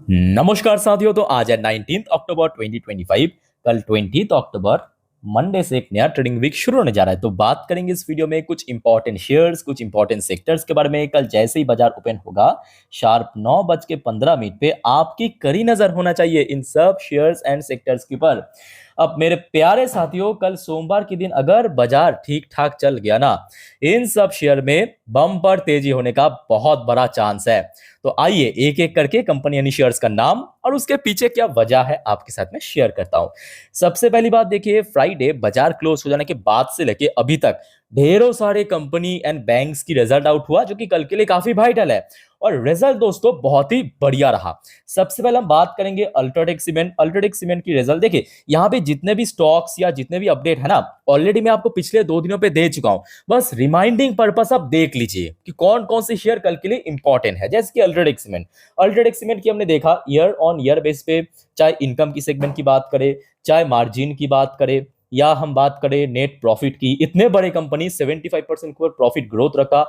नमस्कार साथियों। तो आज है 19 अक्टूबर 2025। कल 20 अक्टूबर मंडे से एक नया ट्रेडिंग वीक शुरू होने जा रहा है। तो बात करेंगे इस वीडियो में कुछ इंपॉर्टेंट शेयर्स, कुछ इंपॉर्टेंट सेक्टर्स के बारे में। कल जैसे ही बाजार ओपन होगा शार्प 9:15 पे आपकी कड़ी नजर होना चाहिए इन सब शेयर्स एंड सेक्टर्स के ऊपर। अब मेरे प्यारे साथियों, कल सोमवार के दिन अगर बाजार ठीक ठाक चल गया ना, इन सब शेयर में बम्पर तेजी होने का बहुत बड़ा चांस है। तो आइए एक एक करके कंपनी यानी शेयर्स का नाम और उसके पीछे क्या वजह है आपके साथ में शेयर करता हूं। सबसे पहली बात देखिए, फ्राइडे बाजार क्लोज हो जाने के बाद से लेके अभी तक ढेरों सारे कंपनी एंड बैंक्स की रिजल्ट आउट हुआ, जो कि कल के लिए काफी वाइटल है। और रिजल्ट दोस्तों बहुत ही बढ़िया रहा। सबसे पहले हम बात करेंगे अल्ट्राटेक सीमेंट। अल्ट्राटेक सीमेंट की रिजल्ट देखिए, यहाँ पे जितने भी स्टॉक्स या जितने भी अपडेट है ना, ऑलरेडी मैं आपको पिछले 2 दिनों पे दे चुका हूं। बस रिमाइंडिंग पर्पस आप देख लीजिए कि कौन कौन से शेयर कल के लिए इंपॉर्टेंट है। जैसे कि अल्ट्राटेक सीमेंट, अल्ट्राटेक सीमेंट की हमने देखा ईयर ऑन ईयर बेस पे, चाहे इनकम की सेगमेंट की बात करें, चाहे मार्जिन की बात करें, या हम बात करें नेट प्रॉफिट की, इतने बड़े कंपनी 75% के ऊपर प्रॉफिट ग्रोथ रखा।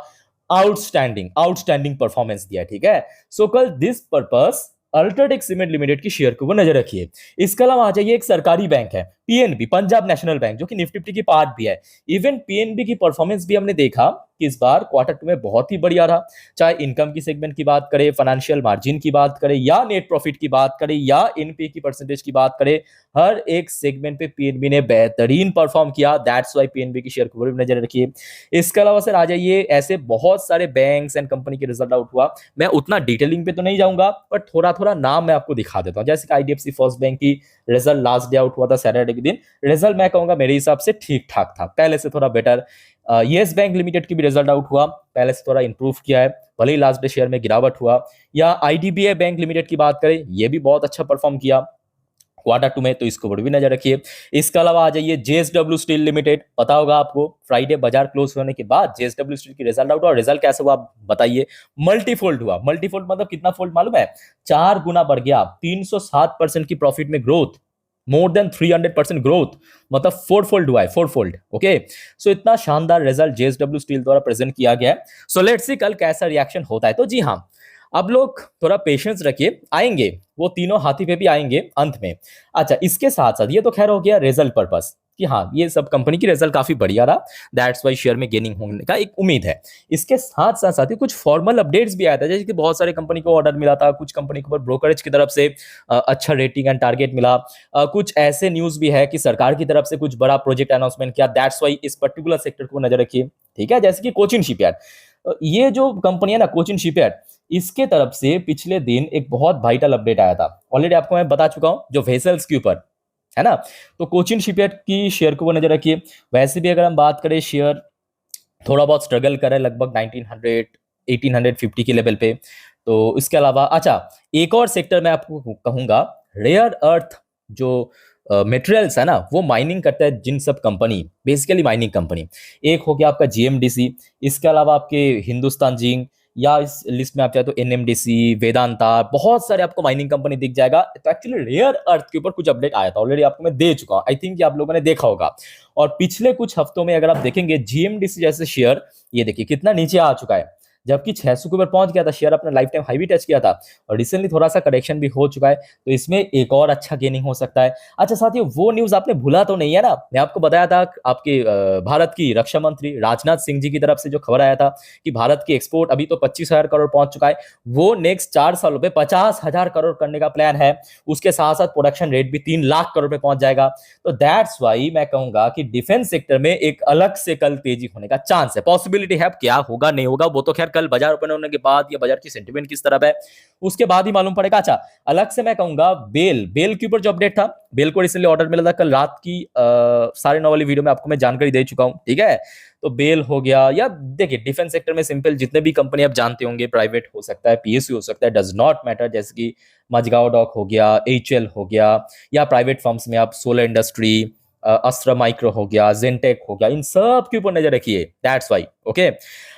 आउटस्टैंडिंग आउटस्टैंडिंग परफॉर्मेंस दिया, ठीक है। सो कल this purpose UltraTech cement limited की शेयर के ऊपर नजर रखिए। इसके अलावा आ जाइए, एक सरकारी बैंक है पीएनबी, पंजाब नेशनल बैंक, जो कि निफ्टी फिफ्टी की पार्ट भी है। इवन पीएनबी की परफॉर्मेंस भी हमने देखा कि इस बार क्वार्टर 2 में बहुत ही बढ़िया रहा। चाहे इनकम की सेगमेंट की बात करें, फाइनेंशियल मार्जिन की बात करें, या नेट प्रॉफिट की बात करें, या एनपीए की परसेंटेज की बात करें, हर एक सेगमेंट पे पीएनबी ने बेहतरीन परफॉर्म किया। दैट्स वाई पीएनबी की शेयर को भी नजर रखिए। इसके अलावा सर आ जाइए, ऐसे बहुत सारे बैंक्स एंड कंपनी के रिजल्ट आउट हुआ। मैं उतना डिटेलिंग पे तो नहीं जाऊंगा, पर थोड़ा थोड़ा नाम मैं आपको दिखा देता हूं। जैसे कि आईडीएफसी फर्स्ट बैंक की रिजल्ट लास्ट डे आउट हुआ था सैटरडे के दिन। रिजल्ट मैं कहूंगा मेरे हिसाब से ठीक ठाक था, पहले से थोड़ा बेटर। येस बैंक लिमिटेड की भी रिजल्ट आउट हुआ, पहले से थोड़ा इंप्रूव किया है, भले ही लास्ट डे शेयर में गिरावट हुआ। या आईडीबीआई बैंक लिमिटेड की बात करें, ये भी बहुत अच्छा परफॉर्म किया क्वार्टर 2 में, तो इसको भी नजर रखिए। इसके अलावा आ जाइए जेएसडब्ल्यू स्टील लिमिटेड। पता होगा आपको, फ्राइडे बाजार क्लोज होने के बाद जेएसडब्ल्यू स्टील की रिजल्ट आउट हुआ। रिजल्ट कैसा हुआ आप बताइए। मल्टीफोल्ड हुआ। मल्टीफोल्ड मतलब कितना फोल्ड मालूम है? 4 गुना बढ़ गया। 307% की प्रॉफिट में ग्रोथ, मोर देन 300% ग्रोथ, मतलब 4 फोल्ड हुआ है, 4 फोल्ड। ओके, सो इतना शानदार रिजल्ट जेएसडब्ल्यू स्टील द्वारा प्रेजेंट किया गया है। सो लेट्स सी कल कैसा रिएक्शन होता है। तो जी हाँ, अब लोग थोड़ा पेशेंस रखिए, आएंगे वो तीनों हाथी पे भी आएंगे अंत में। अच्छा, इसके साथ साथ ये तो खैर हो गया रिजल्ट पर्पस कि हाँ ये सब कंपनी की रिजल्ट काफी बढ़िया रहा, दैट्स वाई शेयर में गेनिंग होने का एक उम्मीद है। इसके साथ साथ साथ ही कुछ फॉर्मल अपडेट्स भी आया था, जैसे कि बहुत सारे कंपनी को ऑर्डर मिला था, कुछ कंपनी को ब्रोकरेज की तरफ से अच्छा रेटिंग एंड टारगेट मिला। कुछ ऐसे न्यूज भी है कि सरकार की तरफ से कुछ बड़ा प्रोजेक्ट अनाउंसमेंट किया, दैट्स वाई इस पर्टिकुलर सेक्टर को नजर रखिए, ठीक है। जैसे कि कोचिन शिपयार्ड, ये जो कंपनी है ना कोचिन शिपयार्ड, इसके तरफ से पिछले दिन एक बहुत वाइटल अपडेट आया था, ऑलरेडी आपको मैं बता चुका हूं, जो वेसल्स के ऊपर है ना। तो कोचिन शिपयार्ड की शेयर को नजर रखिए। वैसे भी अगर हम बात करें, शेयर थोड़ा बहुत स्ट्रगल करे लगभग 1900 1850 के लेवल पे। तो इसके अलावा अच्छा, एक और सेक्टर मैं आपको कहूंगा, रेयर अर्थ जो मटेरियल्स है ना, वो माइनिंग करता है जिन सब कंपनी, बेसिकली माइनिंग कंपनी, एक हो गया आपका जीएमडीसी, इसके अलावा आपके हिंदुस्तान जिंक, या इस लिस्ट में आप चाहे तो एनएमडीसी, वेदांता, बहुत सारे आपको माइनिंग कंपनी दिख जाएगा। तो एक्चुअली रेयर अर्थ के ऊपर कुछ अपडेट आया था, ऑलरेडी आपको मैं दे चुका हूं, आई थिंक आप लोगों ने देखा होगा। और पिछले कुछ हफ्तों में अगर आप देखेंगे जीएमडीसी जैसे शेयर, ये देखिए कितना नीचे आ चुका है, जबकि 600 के ऊपर पहुंच गया था शेयर, अपना लाइफ टाइम हाई भी टच किया था, और रिसेंटली थोड़ा सा करेक्शन भी हो चुका है। तो इसमें एक और अच्छा गेनिंग हो सकता है। अच्छा साथियों, वो न्यूज आपने भूला तो नहीं है ना, मैं आपको बताया था आपके भारत की रक्षा मंत्री राजनाथ सिंह जी की तरफ से जो खबर आया था कि भारत की एक्सपोर्ट अभी तो 25,000 करोड़ पहुंच चुका है, वो नेक्स्ट 4 सालों पे 50,000 करोड़ करने का प्लान है। उसके साथ साथ प्रोडक्शन रेट भी 3 लाख करोड़ पे पहुंच जाएगा। तो दैट्स वाई मैं कहूंगा कि डिफेंस सेक्टर में एक अलग से कल तेजी होने का चांस है, पॉसिबिलिटी है। अब क्या होगा नहीं होगा वो तो खैर कल बाजार ओपन होने के बाद, या बाजार की सेंटिमेंट किस तरफ है उसके बाद ही मालूम पड़ेगा। अच्छा, अलग से मैं कहूंगा बेल के ऊपर जो अपडेट था, बेल को रिसेंटली ऑर्डर मिला था कल रात की 9:30 वाली वीडियो में आपको मैं जानकारी दे चुका हूं, ठीक है। तो बेल हो गया, या देखिए डिफेंस सेक्टर में सिंपल जितने भी कंपनी आप जानते होंगे, प्राइवेट हो सकता है, पीएसयू हो सकता है, डज नॉट मैटर, जैसे कि मजगांव डॉक हो गया, एचएल हो गया, या प्राइवेट फर्म्स में आप सोलर इंडस्ट्री, अस्त्र माइक्रो हो गया, जेनटेक हो गया, इन सब के ऊपर नजर रखिए, दैट्स वाई। ओके,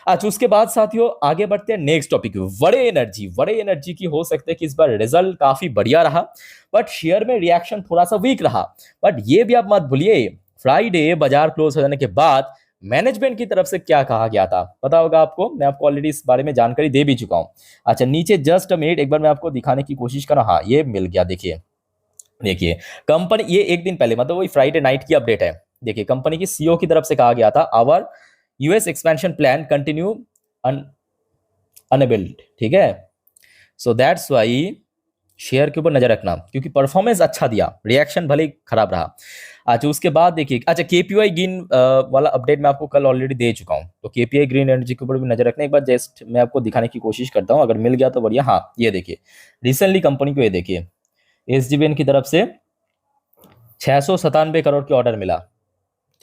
अच्छा उसके बाद साथियों आगे बढ़ते हैं नेक्स्ट टॉपिक, वड़े एनर्जी की हो सकता है कि इस बार रिजल्ट काफी बढ़िया रहा, बट शेयर में रिएक्शन थोड़ा सा वीक रहा। बट ये भी आप मत भूलिए, फ्राइडे बाजार क्लोज हो जाने के बाद मैनेजमेंट की तरफ से क्या कहा गया था पता होगा आपको, मैं आपको ऑलरेडी इस बारे में जानकारी दे भी चुका हूं। अच्छा नीचे जस्ट अ मिनट, एक बार मैं आपको दिखाने की कोशिश कर रहा हूं। हाँ ये मिल गया, देखिए देखिए कंपनी, ये एक दिन पहले मतलब वही फ्राइडे नाइट की अपडेट है। देखिए कंपनी की सीईओ की तरफ से कहा गया था, our US expansion plan continue unbuild, ठीक है। सो दैट्स वाई शेयर के ऊपर नजर रखना, क्योंकि परफॉर्मेंस अच्छा दिया, रिएक्शन भले ही खराब रहा। अच्छा उसके बाद देखिए, अच्छा केपीआई ग्रीन वाला अपडेट मैं आपको कल ऑलरेडी दे चुका हूं, तो केपीआई ग्रीन एनर्जी के ऊपर भी नजर रखना। एक बार जस्ट मैं आपको दिखाने की कोशिश करता हूं, अगर मिल गया तो बढ़िया। हाँ ये देखिए रिसेंटली कंपनी को, ये देखिए एसजीवीएन की तरफ से 697 करोड़ की ऑर्डर मिला,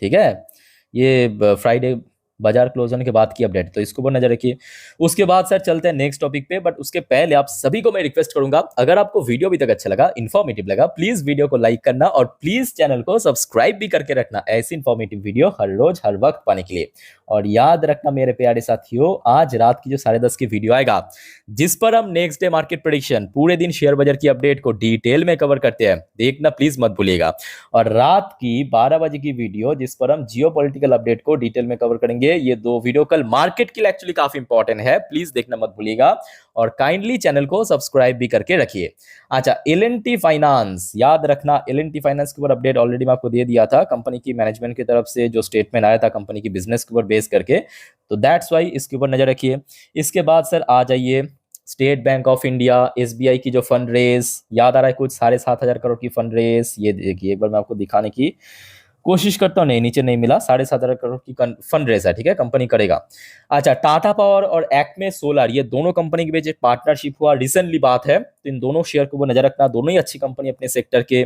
ठीक है। ये फ्राइडे बाजार क्लोज होने के बाद की अपडेट, तो इसको ऊपर नजर रखिए। उसके बाद सर चलते हैं नेक्स्ट टॉपिक पे, बट उसके पहले आप सभी को मैं रिक्वेस्ट करूंगा, अगर आपको वीडियो अभी तक अच्छा लगा, इन्फॉर्मेटिव लगा, प्लीज वीडियो को लाइक करना और प्लीज चैनल को सब्सक्राइब भी करके रखना, ऐसी इन्फॉर्मेटिव वीडियो हर रोज हर वक्त पाने के लिए। और याद रखना मेरे प्यारे साथियों, आज रात की जो 10:30 की वीडियो आएगा, जिस पर हम नेक्स्ट डे मार्केट प्रेडिक्शन, पूरे दिन शेयर बाजार की अपडेट को डिटेल में कवर करते हैं, देखना प्लीज मत भूलिएगा। और रात की 12 बजे की वीडियो, जिस पर हम जियो पॉलिटिकल अपडेट को डिटेल में कवर करेंगे। ये दो वीडियो कल मार्केट के लिए एक्चुअली काफी इंपॉर्टेंट है, प्लीज देखना मत भूलिएगा और काइंडली चैनल को सब्सक्राइब भी करके रखिए। अच्छा एल&टी फाइनेंस, याद रखना एल&टी फाइनेंस के ऊपर अपडेट ऑलरेडी मैं आपको दे दिया था, कंपनी की मैनेजमेंट की तरफ से जो स्टेटमेंट आया था कंपनी की बिजनेस के ऊपर बेस करके, तो दैट्स वाई इसके ऊपर नजर रखिए। इसके बाद सर आ जाइए state bank of India, SBI की जो फंड रेस, याद आ रहा है कुछ 7,500 करोड़ की फंड रेस, ये देखिए एक बार मैं आपको दिखाने की कोशिश करता हूँ, नहीं नीचे नहीं मिला, 7,500 करोड़ की फंड रेस है, ठीक है, कंपनी करेगा। अच्छा टाटा पावर और एक्मे सोलर, ये दोनों कंपनी के बीच एक पार्टनरशिप हुआ, रिसेंटली बात है, तो इन दोनों शेयर को नजर रखना, दोनों ही अच्छी कंपनी अपने सेक्टर के।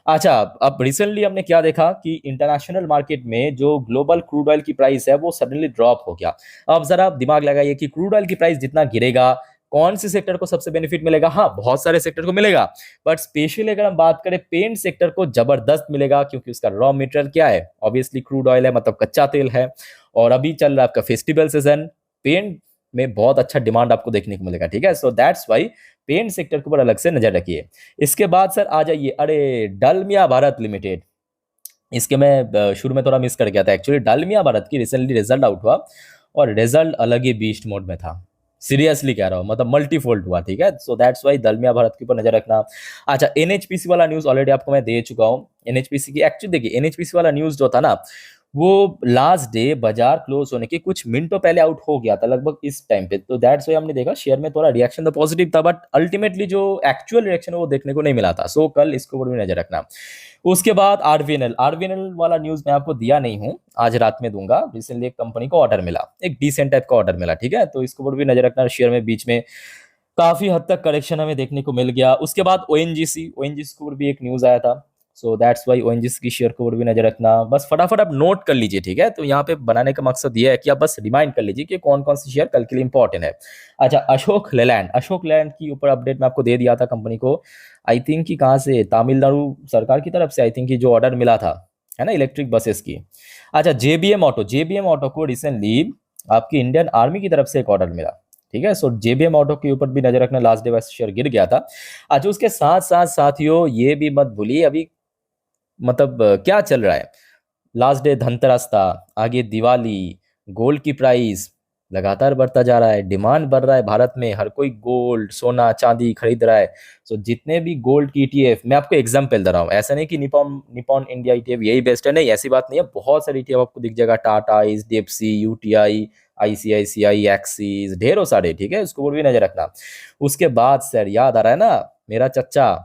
अच्छा अब रिसेंटली हमने क्या देखा कि इंटरनेशनल मार्केट में जो ग्लोबल क्रूड ऑयल की प्राइस है वो सडनली ड्रॉप हो गया। अब जरा आप दिमाग लगाइए कि क्रूड ऑयल की प्राइस जितना गिरेगा, कौन सी सेक्टर को सबसे बेनिफिट मिलेगा? हाँ बहुत सारे सेक्टर को मिलेगा, बट स्पेशली अगर हम बात करें पेंट सेक्टर को जबरदस्त मिलेगा, क्योंकि उसका रॉ मटेरियल क्या है, ऑब्वियसली क्रूड ऑयल है, मतलब कच्चा तेल है। और अभी चल रहा है आपका फेस्टिवल सीजन, पेंट में बहुत अच्छा डिमांड आपको देखने को मिलेगा, ठीक है। So that's why paint sector के ऊपर अलग से नजर रखिए। इसके बाद सर आ जाइए, अरे डालमिया भारत लिमिटेड, इसके मैं शुरू में थोड़ा मिस कर गया था एक्चुअली। डालमिया भारत की रिसेंटली रिजल्ट आउट हुआ और रिजल्ट अलग ही बीस्ट मोड में था, सीरियसली कह रहा हूं, मतलब मल्टीफोल्ड हुआ, ठीक है। सो दैट्स वाई दलमिया भारत के ऊपर नजर रखना। अच्छा एनएचपीसी वाला न्यूज ऑलरेडी आपको मैं दे चुका हूं। एनएचपीसी की एक्चुअली देखिए, एनएचपीसी वाला न्यूज जो था ना, वो लास्ट डे बाजार क्लोज होने के कुछ मिनटों पहले आउट हो गया था, लगभग इस टाइम पे, तो दैट्स वाई हमने देखा शेयर में थोड़ा रिएक्शन तो पॉजिटिव था, बट अल्टीमेटली जो एक्चुअल रिएक्शन है वो देखने को नहीं मिला था। सो कल इसके ऊपर भी नजर रखना। उसके बाद आरवीएनएल, आरवीएनएल वाला न्यूज मैं आपको दिया नहीं हूं, आज रात में दूंगा। रिसेंटली एक कंपनी को ऑर्डर मिला, एक डिसेंट टाइप का ऑर्डर मिला, ठीक है, तो इसके ऊपर भी नजर रखना। शेयर में बीच में काफी हद तक करेक्शन हमें देखने को मिल गया। उसके बाद ओएनजीसी, ओएनजीसी के ऊपर भी एक न्यूज आया था, सो दैट्स वाई ओएनजीसी की शेयर के ऊपर भी नजर रखना। बस फटाफट आप नोट कर लीजिए, ठीक है, तो यहाँ पे बनाने का मकसद ये है कि आप बस रिमाइंड कर लीजिए कि कौन कौन सी शेयर कल के लिए इंपॉर्टेंट है। अच्छा अशोक लेलैंड, अशोक लेलैंड की ऊपर अपडेट मैं आपको दे दिया था, कंपनी को आई थिंक कि कहाँ से, तमिलनाडु सरकार की तरफ से आई थिंक कि जो ऑर्डर मिला था, है ना, इलेक्ट्रिक बसेस की। अच्छा जेबीएम ऑटो, जेबीएम ऑटो को रिसेंटली आपकी इंडियन आर्मी की तरफ से एक ऑर्डर मिला, ठीक है। सो जेबीएम ऑटो के ऊपर भी नजर रखना, लास्ट डे वैसे शेयर गिर गया था। अच्छा उसके साथ साथ साथियों ये भी मत भूलिए, अभी मतलब क्या चल रहा है, लास्ट डे धनतेरस था, आगे दिवाली, गोल्ड की प्राइस लगातार बढ़ता जा रहा है, डिमांड बढ़ रहा है भारत में, हर कोई गोल्ड सोना चांदी खरीद रहा है। सो जितने भी गोल्ड की ईटीएफ, मैं आपको एग्जांपल दे रहा हूँ, ऐसा नहीं कि निपॉन निपॉन इंडिया ईटीएफ यही बेस्ट है, नहीं ऐसी बात नहीं है, बहुत सारी ईटीएफ आपको दिख जाएगा, Tata, HDFC, UTI, ICICI, axis, ढेरों सारे, ठीक है, इसको भी नजर रखना। उसके बाद सर याद आ रहा है ना, मेरा चच्चा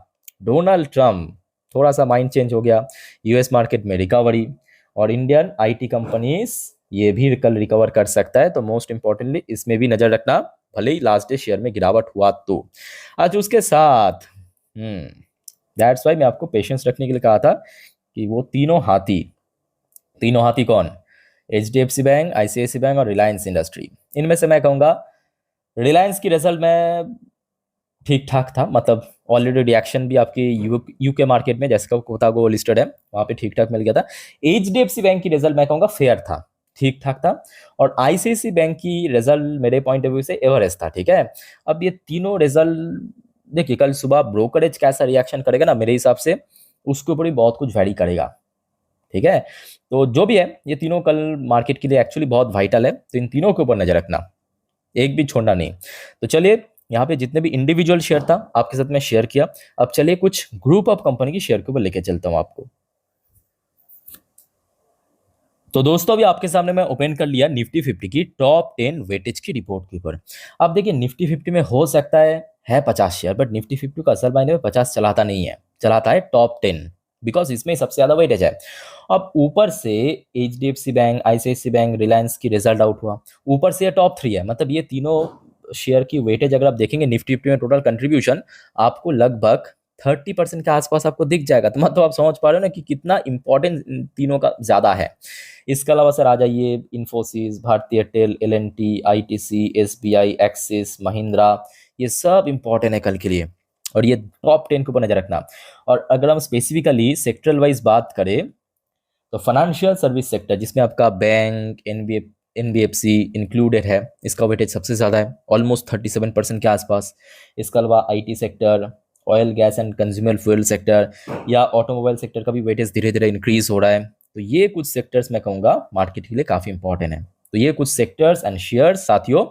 डोनाल्ड ट्रम्प, थोड़ा सा माइंड चेंज हो गया, यूएस मार्केट में रिकवरी, और इंडियन आईटी कंपनीज ये भी कल रिकवर कर सकता है, तो मोस्ट इंपॉर्टेंटली इसमें भी नजर रखना, भले ही लास्ट डे शेयर में गिरावट हुआ तो। आज उसके साथ दैट्स वाई मैं आपको पेशेंस रखने के लिए कहा था कि वो तीनों हाथी, तीनों हाथी कौन, एचडीएफसी बैंक, आईसीआईसी बैंक और रिलायंस इंडस्ट्री, इनमें से मैं कहूंगा रिलायंस की रिजल्ट में ठीक ठाक था, मतलब ऑलरेडी रिएक्शन भी आपकी यूके मार्केट में, जैसे कोटागो लिस्टेड है वहां पे ठीक ठाक मिल गया था। एचडीएफसी बैंक की रिजल्ट मैं कहूंगा फेयर था, ठीक ठाक था, और आईसीआईसी बैंक की रिजल्ट मेरे पॉइंट ऑफ व्यू से एवरेज था, ठीक है। अब ये तीनों रिजल्ट देखिए, कल सुबह ब्रोकरेज कैसा रिएक्शन करेगा ना, मेरे हिसाब से उसके ऊपर भी बहुत कुछ वैरी करेगा, ठीक है। तो जो भी है, ये तीनों कल मार्केट के लिए एक्चुअली बहुत वाइटल है, तो इन तीनों के ऊपर नजर रखना, एक भी छोड़ना नहीं। तो चलिए, यहाँ पे जितने भी इंडिविजुअल शेयर था आपके साथ मैं शेयर किया। अब चलिए कुछ ग्रुप ऑफ कंपनी की शेयर के ऊपर लेके चलता हूँ आपको। तो दोस्तों अभी आपके सामने मैं ओपन कर लिया निफ्टी 50 की टॉप 10 वेटेज की रिपोर्ट के ऊपर। अब देखिए निफ्टी 50 में हो सकता है 50 शेयर, बट निफ्टी 50 का असल मायने में 50 चलाता नहीं है, चलाता है टॉप 10, बिकॉज इसमें सबसे ज्यादा वेटेज है। अब ऊपर से HDFC bank, ICICI bank, Reliance की रिजल्ट आउट हुआ, ऊपर से ये टॉप 3 है, मतलब ये तीनों शेयर की वेटेज अगर आप देखेंगे निफ्टी 50 में टोटल कंट्रीब्यूशन आपको लगभग 30% के आसपास आपको दिख जाएगा। तो मतलब आप समझ पा रहे हो ना कि कितना इंपॉर्टेंट तीनों का ज्यादा है। इसके अलावा सर आ जाइए Infosys, Bharti Airtel, L&T, ITC, SBI, Axis, Mahindra, ये सब इंपॉर्टेंट है कल के लिए, और ये टॉप 10 के ऊपर नजर रखना। और अगर हम स्पेसिफिकली सेक्टरल वाइज बात करें तो फाइनेंशियल सर्विस सेक्टर जिसमें आपका बैंक, NBFC इंक्लूडेड है, इसका वेटेज सबसे ज़्यादा है, ऑलमोस्ट 37% के आसपास। इसके अलावा IT sector, oil gas and consumer fuel sector या ऑटोमोबाइल सेक्टर का भी वेटेज धीरे धीरे इंक्रीज हो रहा है। तो ये कुछ सेक्टर्स मैं कहूँगा मार्केट के लिए काफ़ी इंपॉर्टेंट है। तो ये कुछ सेक्टर्स एंड शेयर्स साथियों,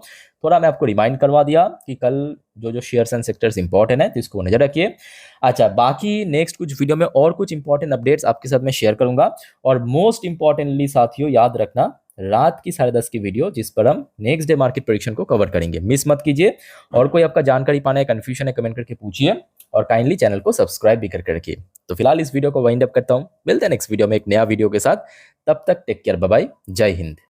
थोड़ा मैं आपको रिमाइंड करवा दिया कि कल जो जो शेयर्स एंड सेक्टर्स इंपॉर्टेंट है तो इसको नजर रखिए। अच्छा, बाकी नेक्स्ट कुछ वीडियो में और कुछ इंपॉर्टेंट अपडेट्स आपके साथ मैं शेयर करूंगा। और मोस्ट इंपॉर्टेंटली साथियों याद रखना, रात की 10:30 की वीडियो जिस पर हम नेक्स्ट डे मार्केट प्रेडिक्शन को कवर करेंगे, मिस मत कीजिए। और कोई आपका जानकारी पाना है, कंफ्यूजन है, कमेंट करके पूछिए, और काइंडली चैनल को सब्सक्राइब भी करके रखिए। तो फिलहाल इस वीडियो को वाइंड अप करता हूं, मिलते हैं नेक्स्ट वीडियो में एक नया वीडियो के साथ। तब तक टेक केयर, बाय बाय, जय हिंद।